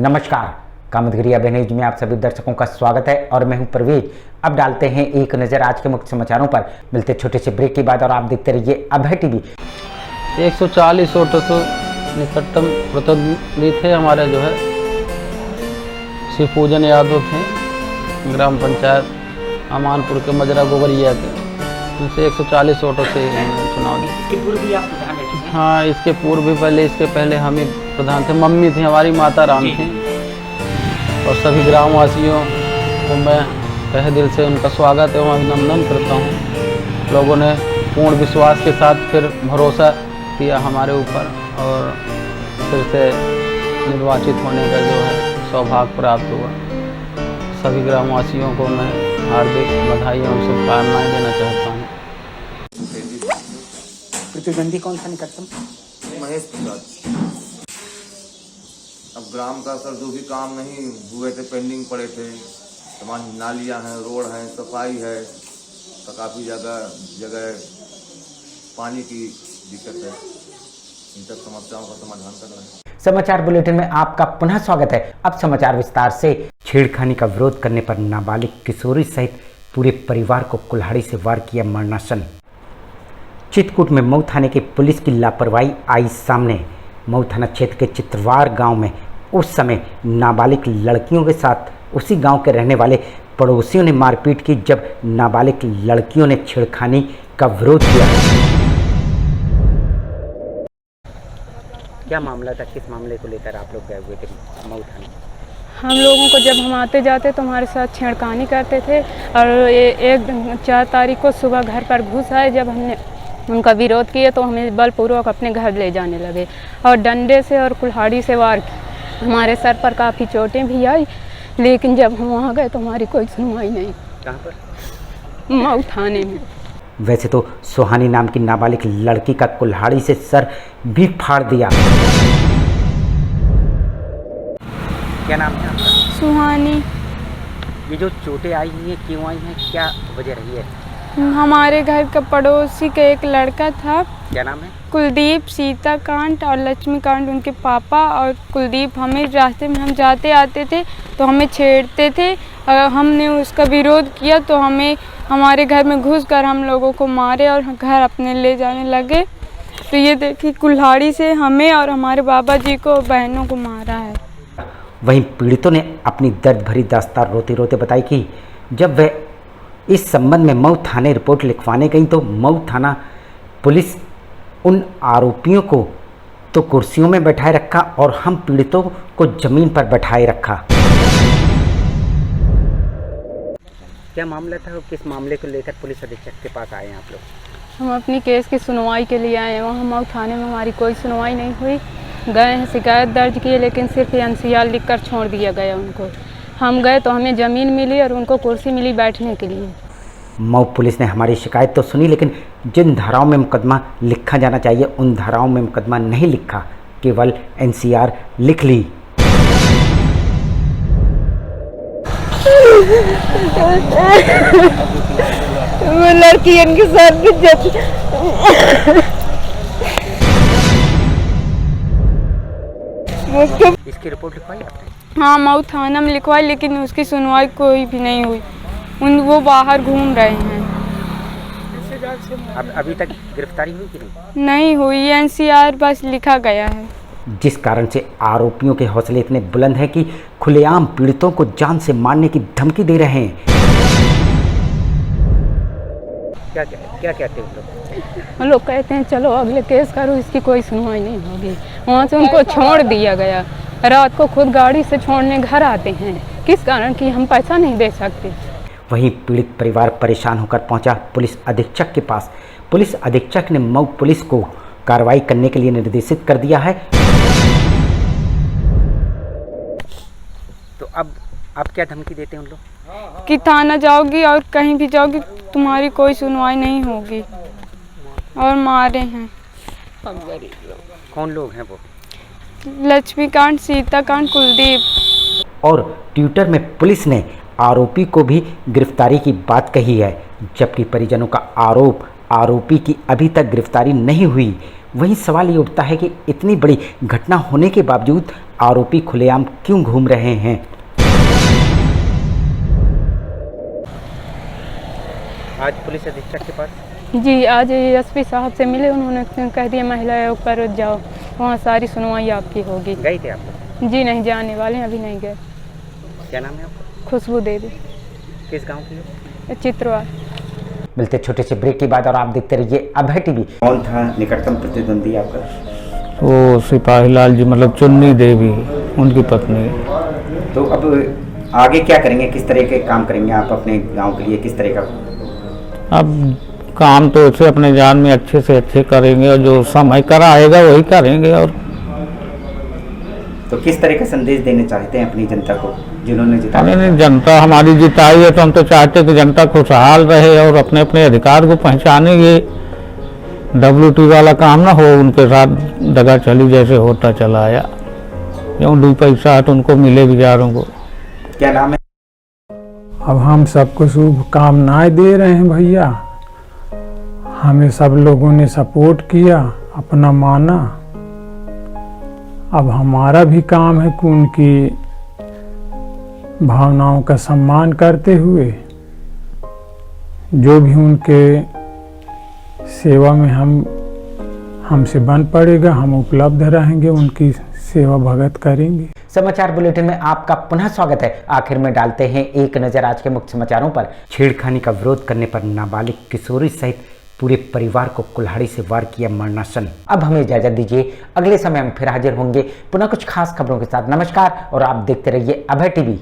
नमस्कार, कामतगिरी अब न्यूज में आप सभी दर्शकों का स्वागत है और मैं हूं परवेज। अब डालते हैं एक नज़र आज के मुख्य समाचारों पर। मिलते छोटे से ब्रेक के बाद और आप देखते रहिए अभय टीवी। 140 वोटों से निकटतम प्रतिनिधि थे हमारे जो है शिवपूजन यादव थे, ग्राम पंचायत अमानपुर के मजरा गोबरिया के। उनसे 140 वोटों से चुनाव दिया। इसके पूर्व भी आप प्रधान रह चुके हैं? हाँ, इसके पूर्व भी इसके पहले हम ही प्रधान थे। मम्मी थी हमारी, माता राम थी। और सभी ग्रामवासियों को मैं तहे दिल से उनका स्वागत एवं अभिनंदन करता हूँ। लोगों ने पूर्ण विश्वास के साथ फिर भरोसा किया हमारे ऊपर और फिर से निर्वाचित होने का जो है सौभाग्य प्राप्त हुआ। सभी ग्रामवासियों को मैं हार्दिक बधाई एवं शुभकामनाएं देना चाहता हूँ। प्रतिद्वंदी कौन सा निकटतम? महेश प्रसाद। अब ग्राम का सर जो भी काम नहीं हुए थे, पेंडिंग पड़े थे, तमाम नालियाँ हैं, रोड हैं, सफाई है, तो काफ़ी जगह पानी की दिक्कत है। इन सब समस्याओं का समाधान करना है। समाचार बुलेटिन में आपका पुनः स्वागत है। अब समाचार विस्तार से। छेड़खानी का विरोध करने पर नाबालिग किशोरी सहित पूरे परिवार को कुल्हाड़ी से वार किया मरणासन। चित्रकूट में मऊ थाने की पुलिस की लापरवाही आई सामने। मऊ थाना क्षेत्र के चित्रवार गांव में उस समय नाबालिग लड़कियों के साथ उसी गांव के रहने वाले पड़ोसियों ने मारपीट की, जब नाबालिग लड़कियों ने छेड़खानी का विरोध किया। क्या मामला था? किस मामले को लेकर आप लोग गए हुए थे मऊ थाने? हम लोगों को जब हम आते जाते तो हमारे साथ छेड़खानी करते थे और 4 तारीख को सुबह घर पर घुस आए। जब हमने उनका विरोध किया तो हमें बलपूर्वक अपने घर ले जाने लगे और डंडे से और कुल्हाड़ी से वार की। हमारे सर पर काफ़ी चोटें भी आई, लेकिन जब हम वहाँ गए तो हमारी कोई सुनवाई नहीं। कहाँ पर? मऊ थाने में। वैसे तो सुहानी नाम की नाबालिग लड़की का कुल्हाड़ी से सर भी फाड़ दिया। क्या नाम है आपका? सुहानी। ये जो चोटें आई हैं क्यों आई हैं, क्या वजह रही है? हमारे घर का पड़ोसी का एक लड़का था, क्या नाम है? कुलदीप, सीताकांत और लक्ष्मीकांत उनके पापा। और कुलदीप हमें रास्ते में हम जाते आते थे तो हमें छेड़ते थे। हमने उसका विरोध किया तो हमें हमारे घर में घुसकर हम लोगों को मारे और घर अपने ले जाने लगे। तो ये देखिए, कुल्हाड़ी से हमें और हमारे बाबा जी को, बहनों को मारा है। वहीं पीड़ितों ने अपनी दर्द भरी दास्तान रोते रोते बताई कि जब वह इस संबंध में मऊ थाने रिपोर्ट लिखवाने गई तो मऊ थाना पुलिस उन आरोपियों को तो कुर्सियों में बैठाए रखा और हम पीड़ितों को जमीन पर बैठाए रखा। क्या मामला था और किस मामले को लेकर पुलिस अधीक्षक के पास आए हैं आप लोग? हम अपनी केस की सुनवाई के लिए आए हैं। वहाँ मऊ थाने में हमारी कोई सुनवाई नहीं हुई। गए हैं, शिकायत दर्ज की, लेकिन सिर्फ NCR लिख कर छोड़ दिया गया उनको। हम गए तो हमें ज़मीन मिली और उनको कुर्सी मिली बैठने के लिए। मऊ पुलिस ने हमारी शिकायत तो सुनी, लेकिन जिन धाराओं में मुकदमा लिखा जाना चाहिए उन धाराओं में मुकदमा नहीं लिखा, केवल NCR लिख ली। वो लड़की इनके साथ इसकी रिपोर्ट लिखवाई आपने? हाँ, मऊ थाना में लिखवाई, लेकिन उसकी सुनवाई कोई भी नहीं हुई। वो बाहर घूम रहे हैं। अब अभी तक गिरफ्तारी हुई कि नहीं? नहीं हुई, NCR बस लिखा गया है। जिस कारण से आरोपियों के हौसले इतने बुलंद हैं कि खुलेआम पीड़ितों को जान से मारने की धमकी दे रहे हैं। क्या कहते हैं हम लोग कहते हैं चलो अगले केस करो, इसकी कोई सुनवाई नहीं होगी। वहाँ से उनको छोड़ दिया गया। रात को खुद गाड़ी से छोड़ने घर आते हैं, किस कारण कि हम पैसा नहीं दे सकते। वहीं पीड़ित परिवार परेशान होकर पहुंचा पुलिस अधीक्षक के पास। पुलिस अधीक्षक ने मऊ पुलिस को कार्रवाई करने के लिए निर्देशित कर दिया है। तो अब क्या धमकी देते हैं उन लोग? कि थाना जाओगी और कहीं भी जाओगी, तुम्हारी कोई सुनवाई नहीं होगी, और मारे हैं। कौन लोग हैं वो? लक्ष्मीकांत, सीताकांत, कुलदीप। और ट्विटर में पुलिस ने आरोपी को भी गिरफ्तारी की बात कही है, जबकि परिजनों का आरोपी की अभी तक गिरफ्तारी नहीं हुई। वहीं सवाल ये उठता है कि इतनी बड़ी घटना होने के बावजूद आरोपी खुलेआम क्यों घूम रहे हैं। आज पुलिस अधीक्षक के पास जी आज एसपी साहब से मिले, उन्होंने कह दिया महिला आयोग पर जाओ, वहाँ सारी सुनवाई आपकी होगी। गए थे आप? जी नहीं, जाने वाले हैं, अभी नहीं गए। क्या नाम है आपका? खुशबू देवी। किस गांव की हो? चित्रवार। मिलते छोटे से ब्रेक के बाद और आप देखते रहिए अभय टीवी। कौन था निकटतम प्रतिद्वंदी आपका? वो सिपाही लाल जी, मतलब चुन्नी देवी, उनकी पत्नी। तो अब आगे क्या करेंगे, किस तरह के काम करेंगे आप अपने गांव के लिए, किस तरह का? अब काम तो उसे अपने जान में अच्छे से अच्छे करेंगे और जो समय कराएगा वही करेंगे। और तो किस तरह का संदेश देना चाहते हैं अपनी जनता को जिन्होंने जिताया? नहीं, जनता हमारी जिताई है तो हम तो चाहते हैं कि जनता खुशहाल रहे और अपने अपने अधिकार को पहचाने। ये WT वाला काम ना हो, उनके साथ दगा चली जैसे होता चला आया। क्यों 2 पैसा है तो उनको मिले बेचारों को। क्या नाम है? अब हम सबको शुभकामनाएं दे रहे हैं भैया। हमें सब लोगों ने सपोर्ट किया, अपना माना। अब हमारा भी काम है कि उनकी भावनाओं का सम्मान करते हुए जो भी उनके सेवा में हमसे बन पड़ेगा, हम उपलब्ध रहेंगे, उनकी सेवा भगत करेंगे। समाचार बुलेटिन में आपका पुनः स्वागत है। आखिर में डालते हैं एक नजर आज के मुख्य समाचारों पर। छेड़खानी का विरोध करने पर नाबालिग किशोरी सहित पूरे परिवार को कुल्हाड़ी से वार किया मरणासन। अब हमें इजाजत दीजिए, अगले समय हम फिर हाजिर होंगे पुनः कुछ खास खबरों के साथ। नमस्कार और आप देखते रहिए अभय टीवी।